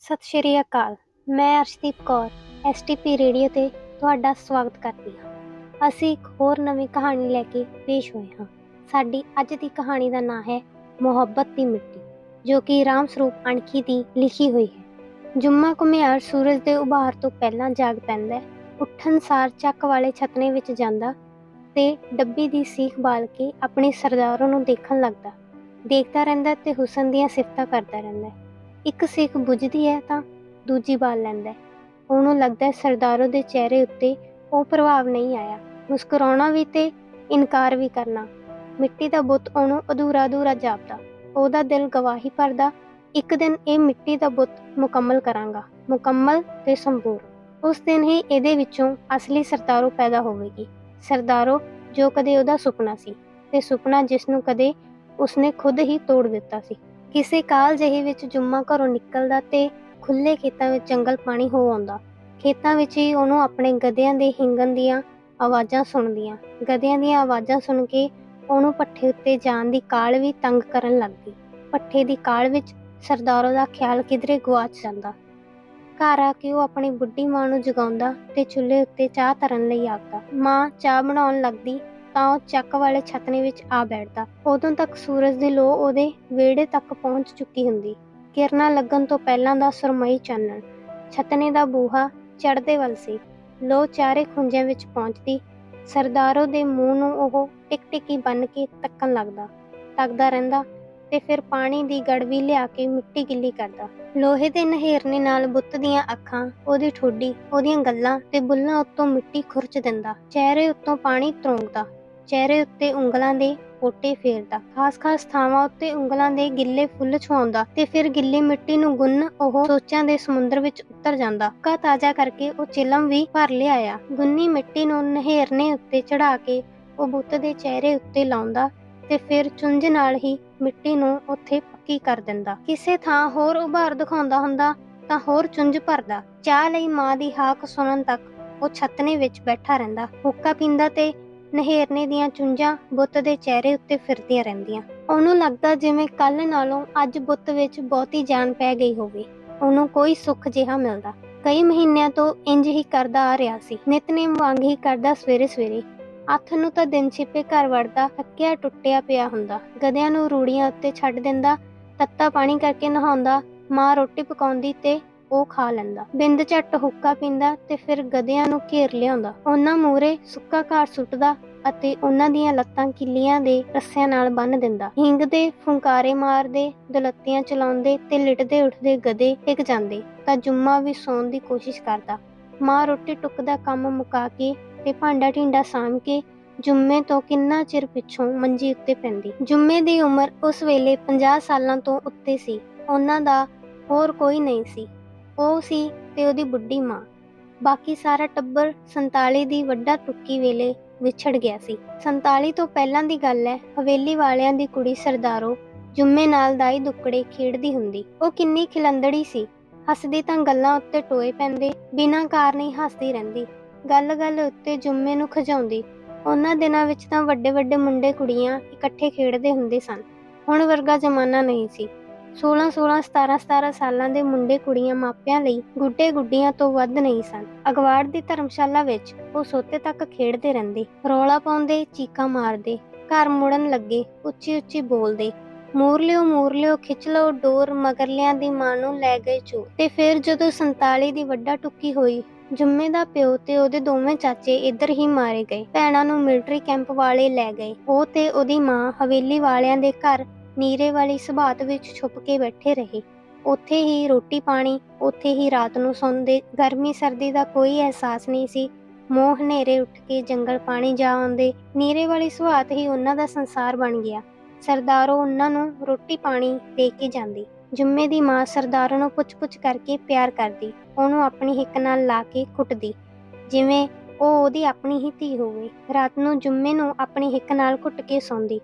ਸਤਿ ਸ਼੍ਰੀ ਅਕਾਲ। ਮੈਂ Arshdeep Kaur STP radio 'ਤੇ ਤੁਹਾਡਾ ਸਵਾਗਤ ਕਰਦੀ ਹਾਂ। ਅਸੀਂ ਇੱਕ ਹੋਰ ਨਵੀਂ ਕਹਾਣੀ ਲੈ ਕੇ ਪੇਸ਼ ਹੋਏ ਹਾਂ। ਸਾਡੀ ਅੱਜ ਦੀ ਕਹਾਣੀ ਦਾ ਨਾਂ ਹੈ ਮੁਹੱਬਤ ਦੀ ਮਿੱਟੀ, ਜੋ ਕਿ ਰਾਮ ਸਰੂਪ ਅਣਖੀ ਦੀ ਲਿਖੀ ਹੋਈ ਹੈ। ਜੁੰਮਾ ਘੁਮਿਆਰ ਸੂਰਜ ਦੇ ਉਭਾਰ ਤੋਂ ਪਹਿਲਾਂ ਜਾਗ ਪੈਂਦਾ। ਉੱਠਣ ਸਾਰ ਚੱਕ ਵਾਲੇ ਛਤਨੇ ਵਿੱਚ ਜਾਂਦਾ ਤੇ ਡੱਬੀ ਦੀ ਸੀਖ ਬਾਲ ਕੇ ਆਪਣੇ ਸਰਦਾਰਾਂ ਨੂੰ ਦੇਖਣ ਲੱਗਦਾ। ਦੇਖਦਾ ਰਹਿੰਦਾ ਤੇ ਹੁਸਨ ਦੀਆਂ ਸਿਫਤਾਂ ਕਰਦਾ ਰਹਿੰਦਾ। ਇੱਕ ਸੀਖ ਬੁਝਦੀ ਹੈ ਤਾਂ ਦੂਜੀ ਬਾਲ ਲੈਂਦਾ। ਉਹਨੂੰ ਲੱਗਦਾ ਸਰਦਾਰੋ ਦੇ ਚਿਹਰੇ ਉੱਤੇ ਉਹ ਪ੍ਰਭਾਵ ਨਹੀਂ ਆਇਆ। ਮੁਸਕਰਾਉਣਾ ਵੀ ਤੇ ਇਨਕਾਰ ਵੀ ਕਰਨਾ। ਮਿੱਟੀ ਦਾ ਬੁੱਤ ਉਹਨੂੰ ਅਧੂਰਾ ਜਾਪਦਾ। ਉਹਦਾ ਦਿਲ ਗਵਾਹੀ ਭਰਦਾ, ਇੱਕ ਦਿਨ ਇਹ ਮਿੱਟੀ ਦਾ ਬੁੱਤ ਮੁਕੰਮਲ ਕਰਾਂਗਾ, ਮੁਕੰਮਲ ਤੇ ਸੰਪੂਰਨ। ਉਸ ਦਿਨ ਹੀ ਇਹਦੇ ਵਿੱਚੋਂ ਅਸਲੀ ਸਰਦਾਰੋ ਪੈਦਾ ਹੋਵੇਗੀ। ਸਰਦਾਰੋ ਜੋ ਕਦੇ ਉਹਦਾ ਸੁਪਨਾ ਸੀ, ਤੇ ਸੁਪਨਾ ਜਿਸ ਨੂੰ ਕਦੇ ਉਸਨੇ ਖੁਦ ਹੀ ਤੋੜ ਦਿੱਤਾ ਸੀ। ਕਿਸੇ ਕਾਲ ਜਿਹੀ ਵਿੱਚ ਜੁੰਮਾ ਘਰੋਂ ਨਿਕਲਦਾ ਤੇ ਖੁੱਲ੍ਹੇ ਖੇਤਾਂ ਵਿੱਚ ਜੰਗਲ ਪਾਣੀ ਹੋ ਆਉਂਦਾ। ਖੇਤਾਂ ਵਿੱਚ ਹੀ ਉਹਨੂੰ ਆਪਣੇ ਗਧਿਆਂ ਦੇ ਹਿੰਗਣ ਦੀਆਂ ਆਵਾਜ਼ਾਂ ਸੁਣਦੀਆਂ। ਗਧਿਆਂ ਦੀਆਂ ਆਵਾਜ਼ਾਂ ਸੁਣ ਕੇ ਉਹਨੂੰ ਭੱਠੇ ਉੱਤੇ ਜਾਣ ਦੀ ਕਾਹਲ ਵੀ ਤੰਗ ਕਰਨ ਲੱਗਦੀ। ਭੱਠੇ ਦੀ ਕਾਹਲ ਵਿੱਚ ਸਰਦਾਰੋ ਦਾ ਖਿਆਲ ਕਿਧਰੇ ਗੁਆਚ ਜਾਂਦਾ। ਘਰ ਆ ਕੇ ਉਹ ਆਪਣੀ ਬੁੱਢੀ ਮਾਂ ਨੂੰ ਜਗਾਉਂਦਾ ਤੇ ਚੁੱਲ੍ਹੇ ਉੱਤੇ ਚਾਹ ਧਰਨ ਲਈ ਆਖਦਾ। ਮਾਂ ਚਾਹ ਬਣਾਉਣ ਲੱਗਦੀ ਤਾਂ ਉਹ ਚੱਕ ਵਾਲੇ ਛਤਨੇ ਵਿੱਚ ਆ ਬੈਠਦਾ। ਉਦੋਂ ਤੱਕ ਸੂਰਜ ਦੀ ਲੋ ਉਹਦੇ ਵਿਹੜੇ ਤੱਕ ਪਹੁੰਚ ਚੁੱਕੀ ਹੁੰਦੀ। ਕਿਰਨਾਂ ਲੱਗਣ ਤੋਂ ਪਹਿਲਾਂ ਦਾ ਸੁਰਮਈ ਚਾਨਣ ਛਤਨੇ ਦਾ ਬੂਹਾ ਚੜ੍ਹਦੇ ਵੱਲ ਸੀ। ਲੋ ਚਾਰੇ ਖੁੰਝਿਆਂ ਵਿੱਚ ਪਹੁੰਚਦੀ। ਸਰਦਾਰੋ ਦੇ ਮੂੰਹ ਨੂੰ ਉਹ ਟਿਕੀ ਬੰਨ੍ਹ ਕੇ ਤੱਕਣ ਲੱਗਦਾ। ਤੱਕਦਾ ਰਹਿੰਦਾ ਤੇ ਫਿਰ ਪਾਣੀ ਦੀ ਗੜਵੀ ਲਿਆ ਕੇ ਮਿੱਟੀ ਗਿੱਲੀ ਕਰਦਾ। ਲੋਹੇ ਦੇ ਨਹੇਰਨੇ ਨਾਲ ਬੁੱਤ ਦੀਆਂ ਅੱਖਾਂ, ਉਹਦੀ ਠੋਡੀ, ਉਹਦੀਆਂ ਗੱਲਾਂ ਤੇ ਬੁੱਲ੍ਹਾਂ ਉੱਤੋਂ ਮਿੱਟੀ ਖੁਰਚ ਦਿੰਦਾ। ਚਿਹਰੇ ਉੱਤੋਂ ਪਾਣੀ ਤਰੋਂਕਦਾ। ਚਿਹਰੇ ਉੱਤੇ ਉਂਗਲਾਂ ਦੇ ਪੋਟੇ ਫੇਰਦਾ। ਖਾਸ ਥਾਵਾਂ ਉੱਤੇ ਉਂਗਲਾਂ ਦੇ ਗਿੱਲੇ ਫੁੱਲ ਛੁਹਾਉਂਦਾ ਤੇ ਫਿਰ ਗਿੱਲੀ ਮਿੱਟੀ ਨੂੰ ਗੁੰਨ ਉਹ ਸੋਚਾਂ ਦੇ ਸਮੁੰਦਰ ਵਿੱਚ ਉਤਰ ਜਾਂਦਾ। ਹੁੱਕਾ ਤਾਜ਼ਾ ਕਰਕੇ ਉਹ ਚਿਲਮ ਵੀ ਭਰ ਲਿਆਇਆ। ਗੁੰਨੀ ਮਿੱਟੀ ਨੂੰ ਨਹੇਰਨੇ ਉੱਤੇ ਚੜ੍ਹਾ ਕੇ ਉਹ ਬੁੱਤ ਦੇ ਚਿਹਰੇ ਉੱਤੇ ਲਾਉਂਦਾ ਤੇ ਫਿਰ ਚੁੰਝ ਨਾਲ ਹੀ ਮਿੱਟੀ ਨੂੰ ਉੱਥੇ ਪੱਕੀ ਕਰ ਦਿੰਦਾ। ਕਿਸੇ ਥਾਂ ਹੋਰ ਉਭਾਰ ਦਿਖਾਉਂਦਾ ਹੁੰਦਾ ਤਾਂ ਹੋਰ ਚੁੰਝ ਭਰਦਾ। ਚਾਹ ਲਈ ਮਾਂ ਦੀ ਹਾਕ ਸੁਣਨ ਤੱਕ ਉਹ ਛਤਨੇ ਵਿੱਚ ਬੈਠਾ ਰਹਿੰਦਾ। ਹੁੱਕਾ ਪੀਂਦਾ ਤੇ ਨਹੇਰਨੇ ਦੀਆਂ ਚੁੰਝਾਂ ਬੁੱਤ ਦੇ ਚਿਹਰੇ ਉੱਤੇ ਫਿਰਦੀਆਂ ਰਹਿੰਦੀਆਂ। ਉਹਨੂੰ ਲੱਗਦਾ ਜਿਵੇਂ ਕੱਲ੍ਹ ਨਾਲੋਂ ਅੱਜ ਬੁੱਤ ਵਿੱਚ ਬਹੁਤੀ ਜਾਨ ਪੈ ਗਈ ਹੋਵੇ। ਉਹਨੂੰ ਕੋਈ ਸੁੱਖ ਜਿਹਾ ਮਿਲਦਾ। ਕਈ ਮਹੀਨਿਆਂ ਤੋਂ ਇੰਜ ਹੀ ਕਰਦਾ ਆ ਰਿਹਾ ਸੀ। ਨਿਤਨੇਮ ਵਾਂਗ ਹੀ ਕਰਦਾ ਸਵੇਰੇ। ਅੱਠ ਨੂੰ ਤਾਂ ਦਿਨ ਛਿਪੇ ਘਰ ਵੜਦਾ, ਥੱਕਿਆ ਟੁੱਟਿਆ ਪਿਆ ਹੁੰਦਾ। ਗਧਿਆਂ ਨੂੰ ਰੂੜੀਆਂ ਉੱਤੇ ਛੱਡ ਦਿੰਦਾ, ਤੱਤਾ ਪਾਣੀ ਕਰਕੇ ਨਹਾਉਂਦਾ। ਮਾਂ ਰੋਟੀ ਪਕਾਉਂਦੀ ਤੇ ਉਹ ਖਾ ਲੈਂਦਾ। ਬਿੰਦ ਝੱਟ ਹੁੱਕਾ ਪੀਂਦਾ ਤੇ ਫਿਰ ਗਧਿਆਂ ਨੂੰ ਘੇਰ ਲਿਆਉਂਦਾ। ਉਹਨਾਂ ਮੂਹਰੇ ਸੁੱਕਾ ਘਾਹ ਸੁੱਟਦਾ ਅਤੇ ਉਹਨਾਂ ਦੀਆਂ ਲੱਤਾਂ ਕਿੱਲੀਆਂ ਦੇ ਰੱਸਿਆਂ ਨਾਲ ਬੰਨ੍ਹ ਦਿੰਦਾ। ਹਿੰਗਦੇ, ਫੁੰਕਾਰੇ ਮਾਰਦੇ, ਦੁਲੱਤੀਆਂ ਚਲਾਉਂਦੇ ਤੇ ਲਿਟਦੇ ਉੱਠਦੇ ਗਧੇ ਟਿਕ ਜਾਂਦੇ ਤਾਂ ਜੁੰਮਾ ਵੀ ਸੌਣ ਦੀ ਕੋਸ਼ਿਸ਼ ਕਰਦਾ। ਮਾਂ ਰੋਟੀ ਟੁੱਕ ਦਾ ਕੰਮ ਮੁਕਾ ਕੇ ਤੇ ਭਾਂਡਾ ਢੀਂਡਾ ਸਾਂਭ ਕੇ ਜੁੰਮੇ ਤੋਂ ਕਿੰਨਾ ਚਿਰ ਪਿੱਛੋਂ ਮੰਜੀ ਉੱਤੇ ਪੈਂਦੀ। ਜੁੰਮੇ ਦੀ ਉਮਰ ਉਸ ਵੇਲੇ 50 ਸਾਲਾਂ ਤੋਂ ਉੱਤੇ ਸੀ। ਉਹਨਾਂ ਦਾ ਹੋਰ ਕੋਈ ਨਹੀਂ ਸੀ। ਉਹ ਸੀ ਤੇ ਉਹਦੀ ਬੁੱਢੀ ਮਾਂ। ਬਾਕੀ ਸਾਰਾ ਟੱਬਰ 47 ਦੀ ਵੱਢਾ ਟੁੱਕੀ ਵੇਲੇ ਵਿਛੜ ਗਿਆ ਸੀ। 47 ਤੋਂ ਪਹਿਲਾਂ ਦੀ ਗੱਲ ਹੈ। ਹਵੇਲੀ ਵਾਲਿਆਂ ਦੀ ਕੁੜੀ ਸਰਦਾਰੋ ਜੁੰਮੇ ਨਾਲ ਦਾਈ ਦੁੱਕੜੇ ਖੇਡਦੀ ਹੁੰਦੀ। ਉਹ ਕਿੰਨੀ ਖਿਲੰਦੜੀ ਸੀ। ਹੱਸਦੀ ਤਾਂ ਗੱਲਾਂ ਉੱਤੇ ਟੋਏ ਪੈਂਦੇ, ਬਿਨਾਂ ਕਾਰਨ ਹੀ ਹੱਸਦੀ ਰਹਿੰਦੀ। ਗੱਲ ਉੱਤੇ ਜੁੰਮੇ ਨੂੰ ਖਿਜਾਉਂਦੀ। ਉਹਨਾਂ ਦਿਨਾਂ ਵਿੱਚ ਤਾਂ ਵੱਡੇ ਮੁੰਡੇ ਕੁੜੀਆਂ ਇਕੱਠੇ ਖੇਡਦੇ ਹੁੰਦੇ ਸਨ। ਹੁਣ ਵਰਗਾ ਜ਼ਮਾਨਾ ਨਹੀਂ ਸੀ। 16, 17 ਸਾਲਾਂ ਦੇ ਮੁੰਡੇ ਕੁੜੀਆਂ ਮਾਪਿਆਂ ਲਈ ਗੁੱਡੇ ਗੁੱਡੀਆਂ ਤੋਂ ਵੱਧ ਨਹੀਂ ਸਨ। ਅਗਵਾੜ ਦੀ ਧਰਮਸ਼ਾਲਾ ਵਿੱਚ ਉਹ ਸੋਤੇ ਤੱਕ ਖੇਡਦੇ ਰਹਿੰਦੇ, ਰੌਲਾ ਪਾਉਂਦੇ, ਚੀਕਾਂ ਮਾਰਦੇ। ਘਰ ਮੁੜਨ ਲੱਗੇ ਉੱਚੀ ਬੋਲਦੇ, ਮੂਰਲਿਓ ਖਿੱਚ ਲਓ ਡੋਰ, ਮਗਰਲਿਆਂ ਦੀ ਮਾਂ ਨੂੰ ਲੈ ਗਏ ਚੋਰ। ਤੇ ਫਿਰ ਜਦੋਂ 47 ਦੀ ਵੱਢਾ ਟੁੱਕੀ ਹੋਈ, ਜੁੰਮੇ ਦਾ ਪਿਓ ਤੇ ਉਹਦੇ ਦੋਵੇਂ ਚਾਚੇ ਇੱਧਰ ਹੀ ਮਾਰੇ ਗਏ। ਭੈਣਾਂ ਨੂੰ ਮਿਲਟਰੀ ਕੈਂਪ ਵਾਲੇ ਲੈ ਗਏ। ਉਹ ਤੇ ਉਹਦੀ ਮਾਂ ਹਵੇਲੀ ਵਾਲਿਆਂ ਦੇ ਘਰ ਨੀਰੇ ਵਾਲੀ ਸਬਾਤ ਵਿੱਚ ਛੁਪ ਕੇ ਬੈਠੇ ਰਹੇ। ਉੱਥੇ ਹੀ ਰੋਟੀ ਪਾਣੀ, ਉੱਥੇ ਹੀ ਰਾਤ ਨੂੰ ਸੌਂਦੇ। ਗਰਮੀ ਸਰਦੀ ਦਾ ਕੋਈ ਅਹਿਸਾਸ ਨਹੀਂ ਸੀ। ਮੋਹ ਹਨੇਰੇ ਉੱਠ ਕੇ ਜੰਗਲ ਪਾਣੀ ਜਾ ਆਉਂਦੇ। ਨੀਰੇ ਵਾਲੀ ਸੁਹਾਤ ਹੀ ਉਹਨਾਂ ਦਾ ਸੰਸਾਰ ਬਣ ਗਿਆ। ਸਰਦਾਰੋ ਉਹਨਾਂ ਨੂੰ ਰੋਟੀ ਪਾਣੀ ਦੇ ਕੇ ਜਾਂਦੀ। ਜੁੰਮੇ ਦੀ ਮਾਂ ਸਰਦਾਰੋ ਨੂੰ ਪੁੱਛ ਕਰਕੇ ਪਿਆਰ ਕਰਦੀ। ਉਹਨੂੰ ਆਪਣੀ ਹਿੱਕ ਨਾਲ ਲਾ ਕੇ ਕੁੱਟਦੀ, ਜਿਵੇਂ ਉਹ ਉਹਦੀ ਆਪਣੀ ਹੀ ਧੀ ਹੋਵੇ। ਰਾਤ ਨੂੰ ਜੁੰਮੇ ਨੂੰ ਆਪਣੀ ਹਿੱਕ ਨਾਲ ਘੁੱਟ ਕੇ ਸੌਂਦੀ।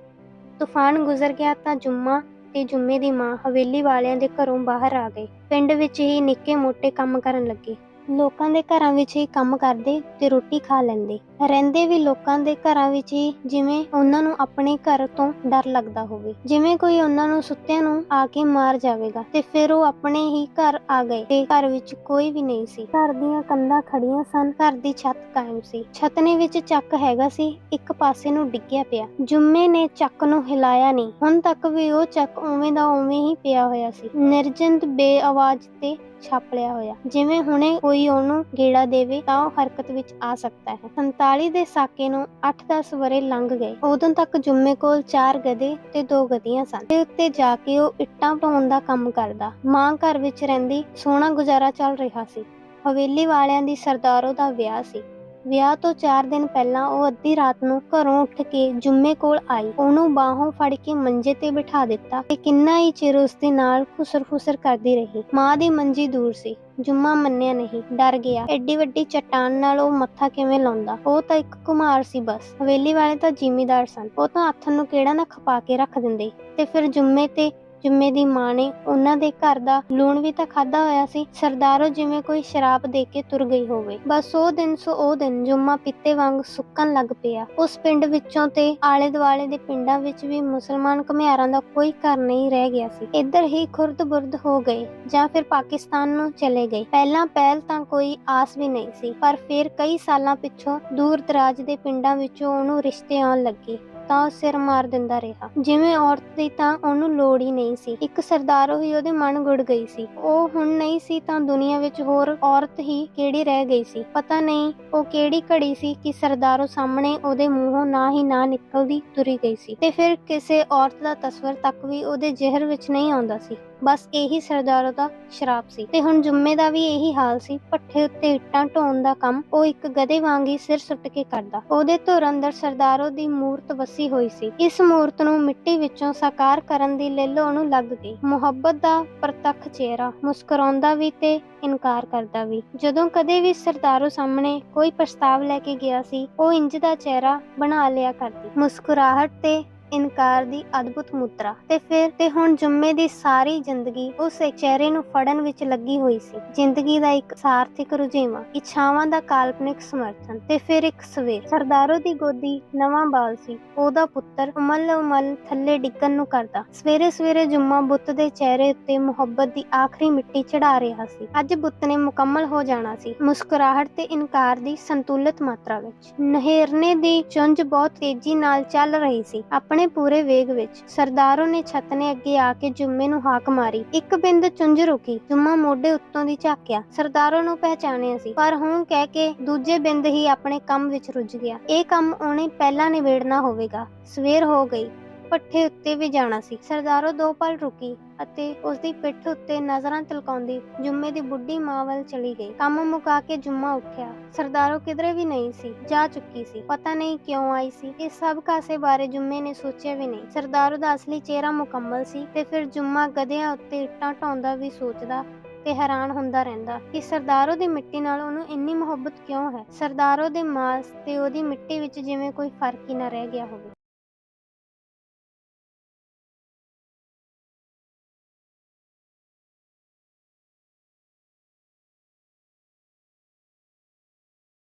ਤੂਫਾਨ ਗੁਜ਼ਰ ਗਿਆ ਤਾਂ ਜੁੰਮਾ ਤੇ ਜੁੰਮੇ ਦੀ ਮਾਂ ਹਵੇਲੀ ਵਾਲਿਆਂ ਦੇ ਘਰੋਂ ਬਾਹਰ ਆ ਗਏ। ਪਿੰਡ ਵਿੱਚ ਹੀ ਨਿੱਕੇ ਮੋਟੇ ਕੰਮ ਕਰਨ ਲੱਗੇ। ਲੋਕਾਂ ਦੇ ਘਰਾਂ ਵਿੱਚ ਹੀ ਕੰਮ ਕਰਦੇ ਤੇ ਰੋਟੀ ਖਾ ਲੈਂਦੇ। ਰਹਿੰਦੇ ਵੀ ਲੋਕਾਂ ਦੇ ਘਰਾਂ ਵਿੱਚ ਹੀ ਜਿਵੇਂ ਉਹਨਾਂ ਨੂੰ ਆਪਣੇ ਘਰ ਤੋਂ ਡਰ ਲੱਗਦਾ ਹੋਵੇ, ਜਿਵੇਂ ਕੋਈ ਉਹਨਾਂ ਨੂੰ ਸੁੱਤਿਆਂ ਨੂੰ ਆ ਕੇ ਮਾਰ ਜਾਵੇਗਾ। ਤੇ ਫਿਰ ਉਹ ਆਪਣੇ ਹੀ ਘਰ ਆ ਗਏ ਤੇ ਘਰ ਵਿੱਚ ਕੋਈ ਵੀ ਨਹੀਂ ਸੀ। ਘਰ ਦੀਆਂ ਕੰਧਾਂ ਖੜੀਆਂ ਸਨ, ਘਰ ਦੀ ਛੱਤ ਕਾਇਮ ਸੀ। ਛਤਨੇ ਵਿੱਚ ਚੱਕ ਹੈਗਾ ਸੀ, ਇੱਕ ਪਾਸੇ ਨੂੰ ਡਿੱਗਿਆ ਪਿਆ। ਜੁੰਮੇ ਨੇ ਚੱਕ ਨੂੰ ਹਿਲਾਇਆ ਨਹੀਂ। ਹੁਣ ਤੱਕ ਵੀ ਉਹ ਚੱਕ ਉਵੇਂ ਦਾ ਉਵੇਂ ਹੀ ਪਿਆ ਹੋਇਆ ਸੀ, ਨਿਰਜਿੰਦ ਬੇਆਵਾਜ਼ ਤੇ ਛਾਪਲਿਆ ਹੋਇਆ, ਜਿਵੇਂ ਹੁਣੇ ਕੋਈ ਉਹਨੂੰ ਗੇੜਾ ਦੇਵੇ ਤਾਂ ਉਹ ਹਰਕਤ ਵਿੱਚ ਆ ਸਕਦਾ ਹੈ। 47 ਦੇ ਸਾਕੇ ਨੂੰ 8-10 ਵਰ੍ਹੇ ਲੰਘ ਗਏ। ਉਦੋਂ ਤੱਕ ਜੁੰਮੇ ਕੋਲ 4 ਗਧੇ ਤੇ 2 ਗਧੀਆਂ ਸਨ ਤੇ ਉੱਤੇ ਜਾ ਕੇ ਉਹ ਇੱਟਾਂ ਢੋਣ ਦਾ ਕੰਮ ਕਰਦਾ। ਮਾਂ ਘਰ ਵਿੱਚ ਰਹਿੰਦੀ, ਸੋਹਣਾ ਗੁਜ਼ਾਰਾ ਚੱਲ ਰਿਹਾ ਸੀ। ਹਵੇਲੀ ਵਾਲਿਆਂ ਦੀ ਸਰਦਾਰੋ ਦਾ ਵਿਆਹ ਸੀ। ਵਿਆਹ ਤੋਂ 4 ਦਿਨ ਪਹਿਲਾਂ ਉਹ ਅੱਧੀ ਰਾਤ ਨੂੰ ਘਰੋਂ ਉੱਠ ਕੇ ਜੁੰਮੇ ਕੋਲ ਆਈ, ਉਹਨੂੰ ਬਾਹੋਂ ਫੜ ਕੇ ਮੰਜੇ ਤੇ ਬਿਠਾ ਦਿੱਤਾ ਤੇ ਕਿੰਨਾ ਹੀ ਚਿਰ ਉਸਦੇ ਨਾਲ ਖੁਸਰ-ਫੁਸਰ ਕਰਦੀ ਰਹੀ। ਮਾਂ ਦੀ ਮੰਜੀ ਦੂਰ ਸੀ। ਜੁੰਮਾ ਮੰਨਿਆ ਨਹੀਂ, ਡਰ ਗਿਆ। ਐਡੀ ਵੱਡੀ ਚੱਟਾਨ ਨਾਲ ਉਹ ਮੱਥਾ ਕਿਵੇਂ ਲਾਉਂਦਾ? ਉਹ ਤਾਂ ਇੱਕ ਘੁਮਾਰ ਸੀ ਬਸ। ਹਵੇਲੀ ਵਾਲੇ ਤਾਂ ਜ਼ਿਮੀਂਦਾਰ ਸਨ, ਉਹ ਤਾਂ ਆਥਣ ਨੂੰ ਕਿਹੜਾ ਨਾ ਖਪਾ ਕੇ ਰੱਖ ਦਿੰਦੇ। ਤੇ ਫਿਰ ਜੁੰਮੇ ਤੇ ਜੁੰਮੇ ਦੀ ਮਾਂ ਨੇ ਉਹਨਾਂ ਦੇ ਘਰ ਦਾ ਲੂਣ ਵੀ ਤਾਂ ਖਾਧਾ ਹੋਇਆ ਸੀ। ਸਰਦਾਰੋ ਜਿਵੇਂ ਕੋਈ ਸ਼ਰਾਬ ਦੇ ਕੇ ਤੁਰ ਗਈ ਹੋਵੇ। ਬਸ ਉਹ ਦਿਨ ਸੋ ਉਹ ਦਿਨ ਜੁੰਮਾ ਪਿੱਤੇ ਵਾਂਗ ਸੁੱਕਣ ਲੱਗ ਪਿਆ। ਉਸ ਪਿੰਡ ਵਿੱਚੋਂ ਤੇ ਆਲੇ ਦੁਆਲੇ ਦੇ ਪਿੰਡਾਂ ਵਿੱਚ ਵੀ ਮੁਸਲਮਾਨ ਘੁਮਿਆਰਾਂ ਦਾ ਕੋਈ ਘਰ ਨਹੀਂ ਰਹਿ ਗਿਆ ਸੀ। ਇੱਧਰ ਹੀ ਖੁਰਦ-ਬੁਰਦ ਹੋ ਗਏ ਜਾਂ ਫਿਰ ਪਾਕਿਸਤਾਨ ਨੂੰ ਚਲੇ ਗਏ। ਪਹਿਲਾਂ ਪਹਿਲ ਤਾਂ ਕੋਈ ਆਸ ਵੀ ਨਹੀਂ ਸੀ, ਪਰ ਫਿਰ ਕਈ ਸਾਲਾਂ ਪਿੱਛੋਂ ਦੂਰ ਦਰਾਜ ਦੇ ਪਿੰਡਾਂ ਵਿੱਚੋਂ ਉਹਨੂੰ ਰਿਸ਼ਤੇ ਆਉਣ ਲੱਗੇ ਤਾਂ ਉਹ ਸਿਰ ਮਾਰ ਦਿੰਦਾ ਰਿਹਾ। ਜਿਵੇਂ ਔਰਤ ਦੀ ਤਾਂ ਉਹਨੂੰ ਲੋੜ ਹੀ ਨਹੀਂ ਸੀ। ਇੱਕ ਸਰਦਾਰੋ ਹੀ ਉਹਦੇ ਮਨ ਗੁੜ ਗਈ ਸੀ। ਉਹ ਹੁਣ ਨਹੀਂ ਸੀ ਤਾਂ ਦੁਨੀਆ ਵਿੱਚ ਹੋਰ ਔਰਤ ਹੀ ਕਿਹੜੀ ਰਹਿ ਗਈ ਸੀ। ਪਤਾ ਨਹੀਂ ਉਹ ਕਿਹੜੀ ਘੜੀ ਸੀ ਕਿ ਸਰਦਾਰੋ ਸਾਹਮਣੇ ਉਹਦੇ ਮੂੰਹੋਂ ਨਾ ਹੀ ਨਾ ਨਿਕਲਦੀ ਤੁਰੀ ਗਈ ਸੀ ਤੇ ਫਿਰ ਕਿਸੇ ਔਰਤ ਦਾ ਤਸਵਰ ਤੱਕ ਵੀ ਉਹਦੇ ਜ਼ਿਹਨ ਵਿੱਚ ਨਹੀਂ ਆਉਂਦਾ ਸੀ। ਬਸ ਇਹੀ ਸਰਦਾਰੋ ਦਾ ਸ਼ਰਾਪ ਸੀ ਤੇ ਹੁਣ ਜੁੰਮੇ ਦਾ ਵੀ ਇਹੀ ਹਾਲ ਸੀ। ਭੱਠੇ ਉੱਤੇ ਇੱਟਾਂ ਢੋਣ ਦਾ ਕੰਮ ਉਹ ਇੱਕ ਗਧੇ ਵਾਂਗ ਹੀ ਸਿਰ ਸੁੱਟ ਕੇ ਕਰਦਾ। ਉਹਦੇ ਧੁਰ ਅੰਦਰ ਸਰਦਾਰੋ ਦੀ ਮੂਰਤ ਵਸੀ ਹੋਈ ਸੀ। ਇਸ ਮੂਰਤ ਨੂੰ ਮਿੱਟੀ ਵਿੱਚੋਂ ਸਾਕਾਰ ਕਰਨ ਦੀ ਲਿੱਲ ਉਹਨੂੰ ਲੱਗ ਗਈ। ਮੁਹੱਬਤ ਦਾ ਪ੍ਰਤੱਖ ਚਿਹਰਾ, ਮੁਸਕਰਾਉਂਦਾ ਵੀ ਤੇ ਇਨਕਾਰ ਕਰਦਾ ਵੀ। ਜਦੋਂ ਕਦੇ ਵੀ ਸਰਦਾਰੋ ਸਾਹਮਣੇ ਕੋਈ ਪ੍ਰਸਤਾਵ ਲੈ ਕੇ ਗਿਆ ਸੀ, ਉਹ ਇੰਜ ਦਾ ਚਿਹਰਾ ਬਣਾ ਲਿਆ ਕਰਦੀ, ਮੁਸਕਰਾਹਟ ਤੇ ਇਨਕਾਰ ਦੀ ਅਦਭੁਤ ਮੁਦਰਾ। ਤੇ ਹੁਣ ਜੁੰਮੇ ਦੀ ਸਾਰੀ ਜ਼ਿੰਦਗੀ ਉਸ ਚਿਹਰੇ ਨੂੰ ਫੜਨ ਵਿੱਚ ਲੱਗੀ ਹੋਈ ਸੀ। ਜ਼ਿੰਦਗੀ ਦਾ ਇੱਕ ਸਾਰਥਿਕ ਰੁਝੇਵਾਂ, ਇੱਛਾਵਾਂ ਦਾ ਕਾਲਪਨਿਕ ਸਮਰਥਨ। ਤੇ ਫਿਰ ਇੱਕ ਸਵੇਰ, ਸਰਦਾਰੋ ਦੀ ਗੋਦੀ ਨਵਾਂ ਬਾਲ ਸੀ। ਉਹਦਾ ਪੁੱਤਰ ਉਮਲ ਥੱਲੇ ਡਿੱਗਣ ਨੂੰ ਕਰਦਾ। ਸਵੇਰੇ ਸਵੇਰੇ ਜੁੰਮਾ ਬੁੱਤ ਦੇ ਚਿਹਰੇ ਉੱਤੇ ਮੁਹੱਬਤ ਦੀ ਆਖਰੀ ਮਿੱਟੀ ਚੜਾ ਰਿਹਾ ਸੀ। ਅੱਜ ਬੁੱਤ ਨੇ ਮੁਕੰਮਲ ਹੋ ਜਾਣਾ ਸੀ, ਮੁਸਕਰਾਹਟ ਤੇ ਇਨਕਾਰ ਦੀ ਸੰਤੁਲਿਤ ਮਾਤਰਾ ਵਿੱਚ। ਨਹਿਰਨੇ ਦੀ ਚੁੰਝ ਬਹੁਤ ਤੇਜ਼ੀ ਨਾਲ ਚੱਲ ਰਹੀ ਸੀ, ਆਪਣੇ ਪੂਰੇ ਵੇਗ ਵਿੱਚ। ਸਰਦਾਰੋ ਨੇ ਛਤਨੇ ਅੱਗੇ ਆ ਕੇ ਜੁੰਮੇ ਨੂੰ ਹਾਕ ਮਾਰੀ। ਇੱਕ ਬਿੰਦ ਚੁੰਝ ਰੁਕੀ। ਜੁੰਮਾ ਮੋਢੇ ਉੱਤੋਂ ਦੀ ਝਾਕਿਆ। ਸਰਦਾਰੋ ਨੂੰ ਪਹਿਚਾਣਿਆ ਸੀ, ਪਰ ਹੂੰ ਕਹਿ ਕੇ ਦੂਜੇ ਬਿੰਦ ਹੀ ਆਪਣੇ ਕੰਮ ਵਿੱਚ ਰੁੱਝ ਗਿਆ। ਇਹ ਕੰਮ ਉਹਨੇ ਪਹਿਲਾਂ ਨਿਬੇੜਨਾ ਹੋਵੇਗਾ। ਸਵੇਰ ਹੋ ਗਈ, ਭੱਠੇ ਉੱਤੇ ਵੀ ਜਾਣਾ ਸੀ। ਸਰਦਾਰੋ 2 ਪਲ ਰੁਕੀ ਅਤੇ ਉਸਦੀ ਪਿੱਠ ਉੱਤੇ ਨਜ਼ਰਾਂ ਤਿਲਕਾਉਂਦੀ ਜੁੰਮੇ ਦੀ ਬੁੱਢੀ ਮਾਂ ਵੱਲ ਚਲੀ ਗਈ। ਕੰਮ ਮੁਕਾ ਕੇ ਜੁੰਮਾ ਉੱਠਿਆ। ਸਰਦਾਰੋ ਕਿਧਰੇ ਵੀ ਨਹੀਂ ਸੀ, ਜਾ ਚੁੱਕੀ ਸੀ। ਪਤਾ ਨਹੀਂ ਕਿਉਂ ਆਈ ਸੀ। ਇਸ ਸਭ ਕਾਸੇ ਬਾਰੇ ਜੁੰਮੇ ਨੇ ਸੋਚਿਆ ਵੀ ਨਹੀਂ। ਸਰਦਾਰੋ ਦਾ ਅਸਲੀ ਚਿਹਰਾ ਮੁਕੰਮਲ ਸੀ ਤੇ ਫਿਰ ਜੁੰਮਾ ਗਧਿਆਂ ਉੱਤੇ ਇੱਟਾਂ ਢਾਉਂਦਾ ਵੀ ਸੋਚਦਾ ਤੇ ਹੈਰਾਨ ਹੁੰਦਾ ਰਹਿੰਦਾ ਕਿ ਸਰਦਾਰੋ ਦੀ ਮਿੱਟੀ ਨਾਲ ਉਹਨੂੰ ਇੰਨੀ ਮੁਹੱਬਤ ਕਿਉਂ ਹੈ। ਸਰਦਾਰੋ ਦੇ ਮਾਸ ਤੇ ਉਹਦੀ ਮਿੱਟੀ ਵਿੱਚ ਜਿਵੇਂ ਕੋਈ ਫਰਕ ਹੀ ਨਾ ਰਹਿ ਗਿਆ ਹੋਵੇ।